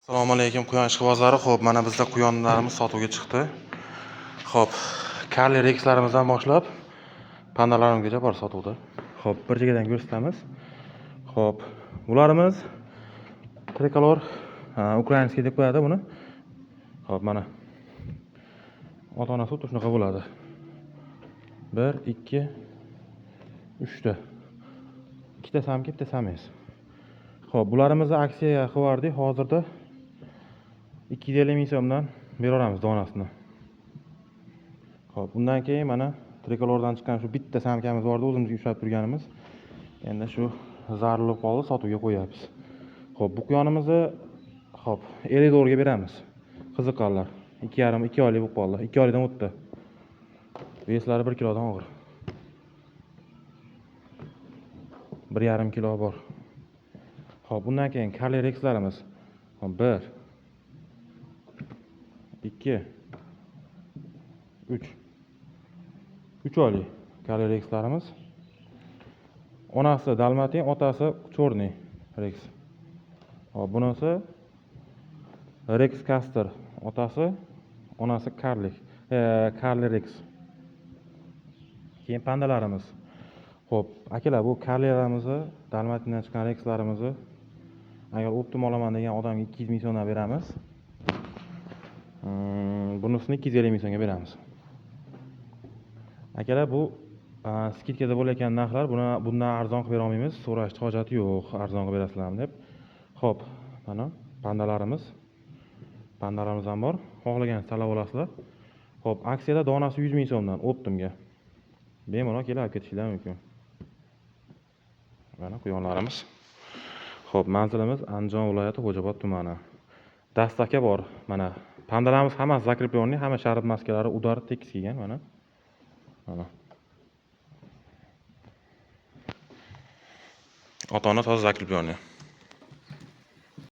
Assalomu alaykum quyon ishqibozlari. Xo'p, mana bizda quyonlarimiz sotuvga chiqdi. Xo'p, Karli Rexlarimizdan boshlab pandalarimizgacha bor sotuvda. Xo'p, bir chekkadan ko'rsatamiz. Xo'p, bularimiz trikolor ukrainskiy deb qo'yadi buni. Xo'p, mana ota-onasi shunaqa bo'ladi. 1 2 3 ta. Ikkita samka, bitta samiz. Xo'p, bularimizni aksiyaga qo'yardik. Hozirda 250 ming so'mdan beraveramiz donasini. Xo'p, undan keyin mana trikolordan chiqqan shu bitta samkamiz bordi, o'zimizga ushlab turganimiz. Endi shu zarur qoldi, sotuvga qo'yapmiz. Xo'p, bu quyonimizni xo'p, 50 dollarga beramiz. Qiziqqanlar. 2,5 oylik bo'lib qoldi. 2 oylikdan o'tdi. Veslari 1 kilodan og'ir. 1,5 kilo bor. Xo'p, bundan keyin Karli Rexlarimiz. 1 2 3 oylik Karli Rexlarimiz. Onasi Dalmatin, otasi Chorniy Rex. Hop, bunisi Rex Caster, otasi, onasi Karli Rex. Keyin pandalarimiz. Xo'p, akalar, bu Karlilarimizni, Dalmatindan chiqqan Rexlarimizni agar optim olaman degan odamga 200 ming so'mdan beramiz. Bunisini 250 ming so'mga beramiz. Akalar, bu skidkada bo'layotgan narxlar, bundan arzon qilib bera olmaymiz. So'rashning hojati yo'q, arzon qilib berasizlarmi deb. Xo'p, mana pandalarimiz. Pandalarimiz ham bor. Xohlagan talab olasizlar. Xo'p, aksiyada donasi 100 ming so'mdan optimga. Bemalol kelib olib ketishinglar mumkin. Mana quyonlarimiz. Xo'p, manzilimiz Andijon viloyati Xo'jaobod tumani. Dastaka bor. Mana pandalarimiz hammasi zakreplonniy, hamma sharb maskalari udar tekis kelgan mana. Mana. Ota-ona toza zakreplonniy.